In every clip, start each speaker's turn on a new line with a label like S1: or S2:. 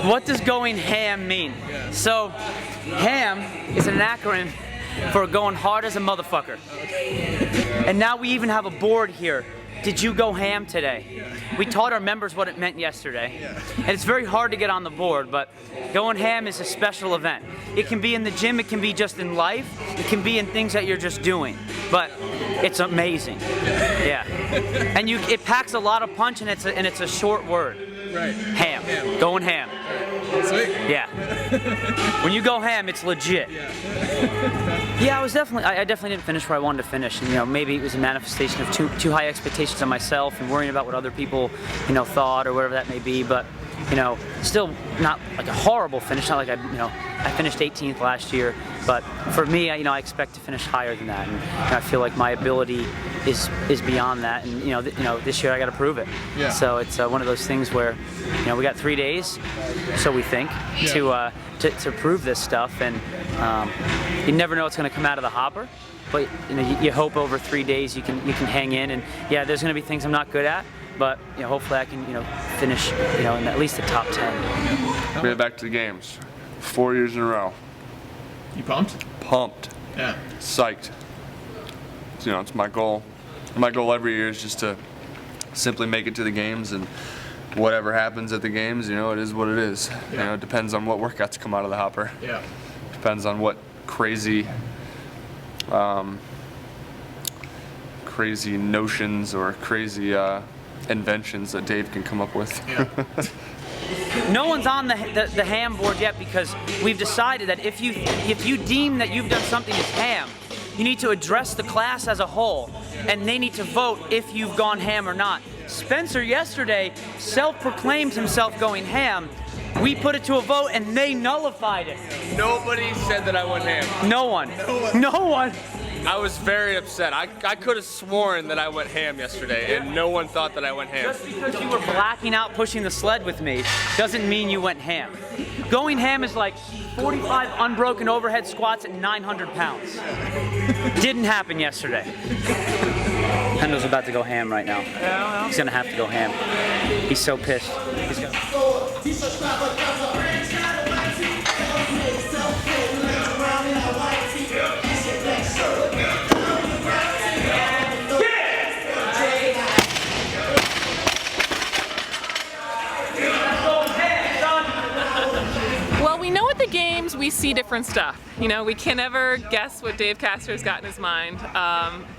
S1: what does going ham mean?
S2: Yeah.
S1: So, ham is an acronym for going hard as a motherfucker. And now we even have a board here. Did you go ham today? We taught our members what it meant yesterday. And it's very hard to get on the board, but going ham is a special event. It can be in the gym, it can be just in life, it can be in things that you're just doing. But it's amazing. Yeah. And it packs a lot of punch, and it's a short word.
S2: Right.
S1: Ham. Going ham.
S2: Sweet.
S1: Yeah. When you go ham, it's legit. Yeah, I definitely didn't finish where I wanted to finish, and maybe it was a manifestation of too high expectations on myself and worrying about what other people, thought or whatever that may be. But still not like a horrible finish. Not like I finished 18th last year, but for me, I expect to finish higher than that, and I feel like my ability is beyond that, and this year I got to prove it.
S2: Yeah.
S1: So it's one of those things where we got 3 days, so we think, to prove this stuff, and you never know what's going to come out of the hopper, but you hope over 3 days you can hang in, and yeah, there's going to be things I'm not good at, but hopefully I can finish in at least the top 10.
S3: Made it back to the games 4 years in a row.
S2: You pumped?
S3: Pumped.
S2: Yeah.
S3: Psyched. It's my goal. My goal every year is just to simply make it to the games, and whatever happens at the games, it is what it is.
S2: Yeah.
S3: It depends on what workouts come out of the hopper.
S2: Yeah.
S3: Depends on what crazy notions or crazy inventions that Dave can come up with.
S2: Yeah.
S1: No one's on the ham board yet, because we've decided that if you deem that you've done something as ham, you need to address the class as a whole, and they need to vote if you've gone ham or not. Spencer yesterday self-proclaimed himself going ham. We put it to a vote and they nullified it.
S4: Nobody said that I went ham.
S1: No one. No one.
S4: I was very upset. I could have sworn that I went ham yesterday, and no one thought that I went ham.
S1: Just because you were blacking out pushing the sled with me doesn't mean you went ham. Going ham is like 45 unbroken overhead squats at 900 pounds. Didn't happen yesterday. Hendel's about to go ham right now. He's gonna have to go ham. He's so pissed.
S5: Games, we see different stuff. We can never guess what Dave Castor's got in his mind,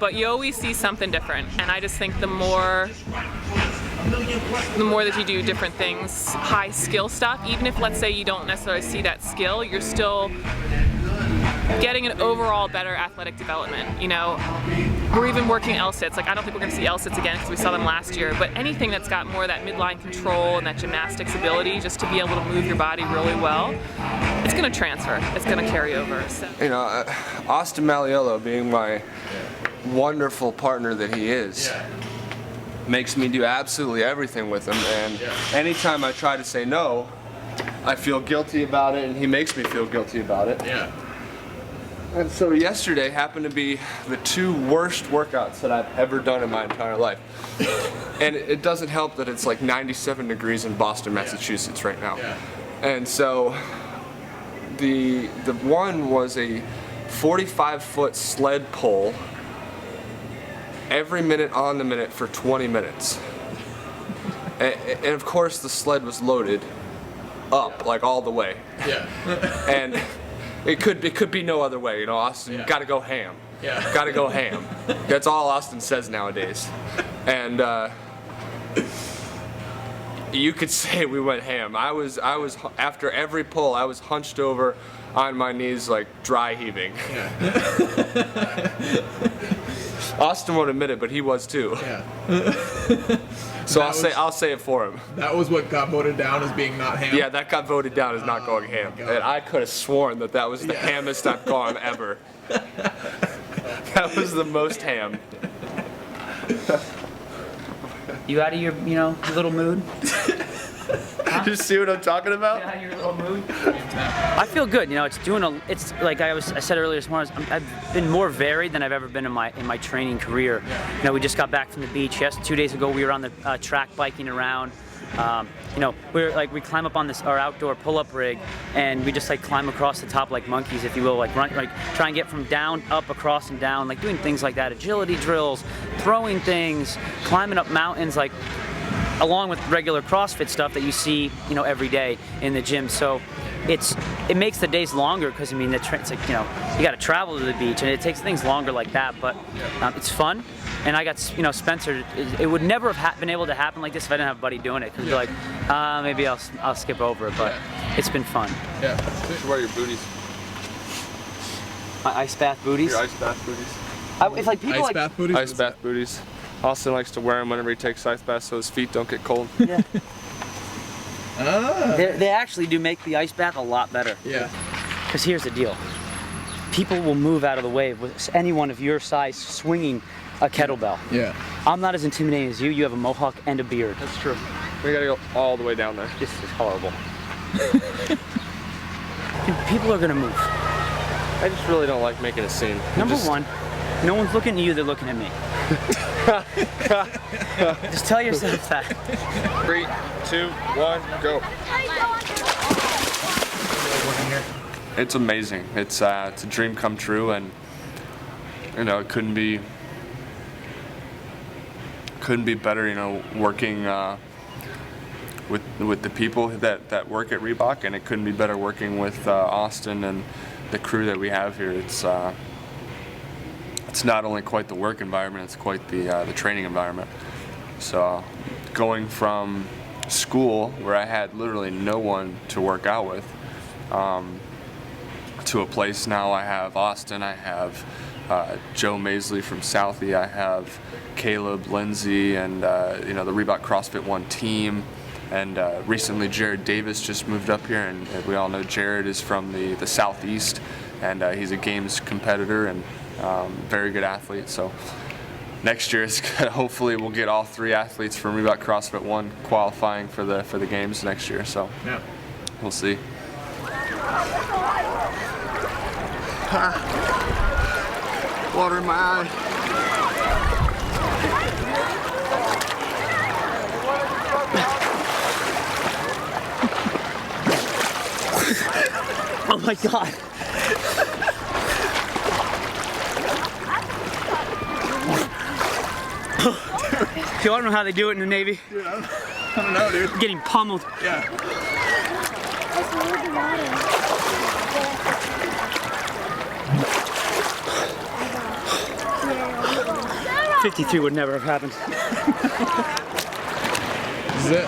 S5: but you always see something different. And I just think the more that you do different things, high skill stuff, even if let's say you don't necessarily see that skill, you're still getting an overall better athletic development. We're even working L-sits. I don't think we're going to see L-sits again because we saw them last year, but anything that's got more of that midline control and that gymnastics ability, just to be able to move your body really well, it's going to transfer. It's going to carry over. So.
S6: Austin Malleolo, being my wonderful partner that he is, makes me do absolutely everything with him, and anytime I try to say no, I feel guilty about it, and he makes me feel guilty about it.
S2: Yeah.
S6: And so yesterday happened to be the 2 worst workouts that I've ever done in my entire life. And it doesn't help that it's like 97 degrees in Boston, Massachusetts right now.
S2: Yeah.
S6: And so the one was a 45-foot sled pull every minute on the minute for 20 minutes. And of course the sled was loaded up, like all the way.
S2: Yeah.
S6: And it could be no other way, Austin, gotta go ham.
S2: Yeah.
S6: Gotta go ham. That's all Austin says nowadays. And you could say we went ham. I was after every pull, I was hunched over on my knees, like dry heaving.
S2: Yeah.
S6: Austin won't admit it, but he was too.
S2: Yeah.
S6: So I'll say it for him.
S2: That was what got voted down as being not ham?
S6: Yeah, that got voted down as not going ham.
S2: God.
S6: And I could have sworn that was the hammest I've gone ever. That was the most ham. You out of your, little mood? Huh? You see what I'm talking about?
S1: Yeah, your little mood. I feel good. It's like I said earlier this morning. I've been more varied than I've ever been in my training career. We just got back from the beach. 2 days ago we were on the track biking around. You know, we climb up on our outdoor pull-up rig, and we just like climb across the top like monkeys, if you will, like try and get from down, up, across, and down, like doing things like that, agility drills, throwing things, climbing up mountains, like along with regular CrossFit stuff that you see, you know, every day in the gym. So it makes the days longer because I mean it's like, you know, you got to travel to the beach and it takes things longer like that, but it's fun. And I got, you know, Spencer, it would never have been able to happen like this if I didn't have a buddy doing it, because he'd be like, maybe I'll skip over it, but it's been fun.
S2: Yeah.
S3: You should wear your booties.
S1: My ice bath booties?
S3: Your ice bath booties.
S1: It's like people
S2: Ice bath booties?
S3: Ice bath booties. Austin likes to wear them whenever he takes ice baths so his feet don't get cold.
S1: Yeah.
S2: Ah.
S1: They actually do make the ice bath a lot better.
S2: Yeah.
S1: Because here's the deal. People will move out of the way with anyone of your size swinging a kettlebell.
S2: Yeah.
S1: I'm not as intimidating as you. You have a mohawk and a beard.
S3: That's true. We gotta go all the way down there.
S1: This is horrible. People are gonna move.
S4: I just really don't like making a scene.
S1: Number one, no one's looking at you, they're looking at me. Just tell yourself that.
S3: 3, 2, 1, go. It's amazing. It's a dream come true, and you know, it couldn't be better. You know, working with the people that work at Reebok, and it couldn't be better working with Austin and the crew that we have here. It's not only quite the work environment, it's quite the training environment. So going from school, where I had literally no one to work out with, to a place now I have Austin, I have Joe Maisley from Southie, I have Caleb, Lindsay, and you know, the Reebok CrossFit 1 team. And recently Jared Davis just moved up here, and we all know Jared is from the Southeast, and he's a games competitor and very good athlete. So next year, hopefully we'll get all 3 athletes from Reebok CrossFit 1 qualifying for the games next year. So
S2: Yeah.
S3: we'll see. Water in my eye.
S1: Oh my God. Yo, I don't know how they do it in the Navy.
S2: Dude, I don't know, dude.
S1: Getting pummeled.
S2: Yeah.
S1: 53 would never have happened.
S2: This is it.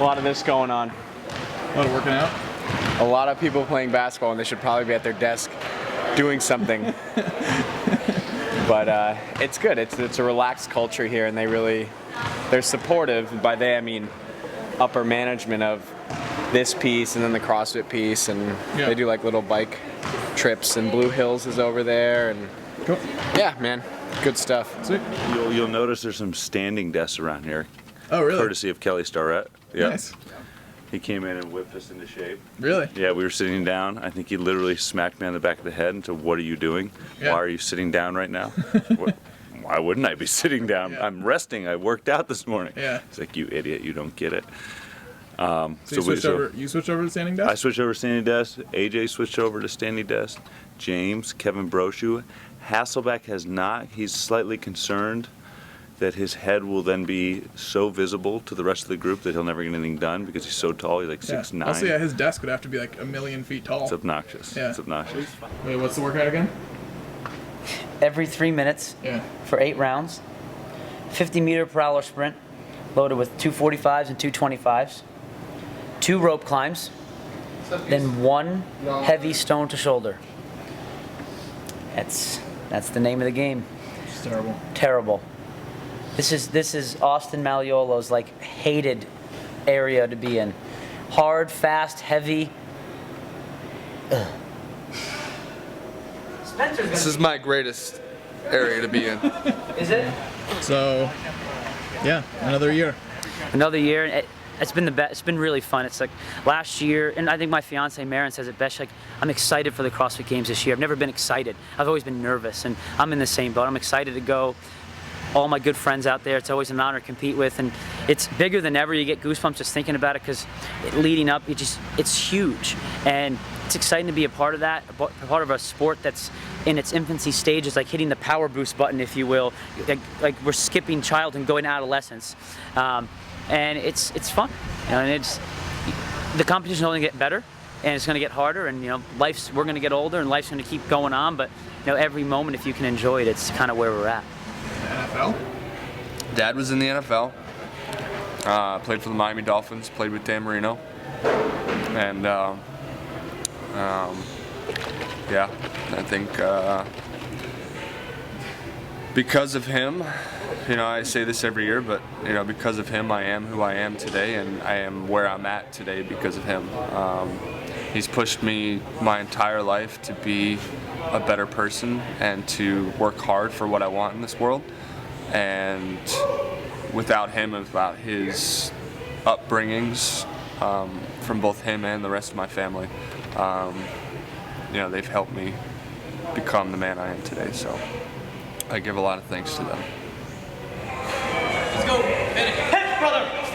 S7: A lot of this going on.
S2: A lot of working out.
S7: A lot of people playing basketball, and they should probably be at their desk doing something. But it's good. It's a relaxed culture here, and they're supportive. By they, I mean upper management of this piece and then the CrossFit piece, and
S2: Yeah.
S7: they do like little bike trips, and Blue Hills is over there, and
S2: Cool.
S7: yeah, man, good stuff.
S2: Sweet.
S8: You'll notice there's some standing desks around here,
S2: Oh, really?
S8: courtesy of Kelly Starrett. Yeah.
S2: Nice.
S8: He came in and whipped us into shape.
S2: Really?
S8: Yeah, we were sitting down. I think he literally smacked me on the back of the head and said, "What are you doing?
S2: Yeah.
S8: Why are you sitting down right now?" Why wouldn't I be sitting down?
S2: Yeah.
S8: I'm resting. I worked out this morning.
S2: Yeah.
S8: It's like, you idiot, you don't get it.
S2: So you switched over to standing desk?
S8: I switched over to standing desk. AJ switched over to standing desk. James, Kevin Brochu. Hasselbeck has not. He's slightly concerned that his head will then be so visible to the rest of the group that he'll never get anything done because he's so tall. He's like 6'9".
S2: Also, yeah, his desk would have to be like 1,000,000 feet tall.
S8: It's obnoxious.
S2: Yeah.
S8: It's obnoxious.
S2: Wait, what's the workout again?
S1: Every 3 minutes
S2: Yeah.
S1: for 8 rounds. 50-meter per hour sprint, loaded with 245s and 225s. 2 rope climbs, then 1 heavy stone to shoulder. That's the name of the game.
S2: It's terrible.
S1: Terrible. This is Austin Malleolo's like hated area to be in. Hard, fast, heavy. Ugh. Spencer's
S3: This is my greatest area to be in.
S1: Is it?
S2: So, yeah, another year.
S1: Another year, and it's been the best. It's been really fun. It's like last year, and I think my fiance Marin says it best. Like, I'm excited for the CrossFit Games this year. I've never been excited. I've always been nervous, and I'm in the same boat. I'm excited to go. all my good friends out there. It's always an honor to compete with, and it's bigger than ever. You get goosebumps just thinking about it because leading up, it's huge, and it's exciting to be a part of that, a part of a sport that's in its infancy stages, like hitting the power boost button, if you will. Like we're skipping childhood and going to adolescence, and it's fun, and the competition is only get better, and it's going to get harder, and we're going to get older, and life's going to keep going on. But every moment, if you can enjoy it, it's kind of where we're at.
S2: NFL?
S3: Dad was in the NFL. Played for the Miami Dolphins. Played with Dan Marino, and yeah, I think because of him, I say this every year, but because of him, I am who I am today, and I am where I'm at today because of him. He's pushed me my entire life to be a better person and to work hard for what I want in this world. And without him, without his upbringings, from both him and the rest of my family, they've helped me become the man I am today. So I give a lot of thanks to them.
S1: Let's go. Hit, brother.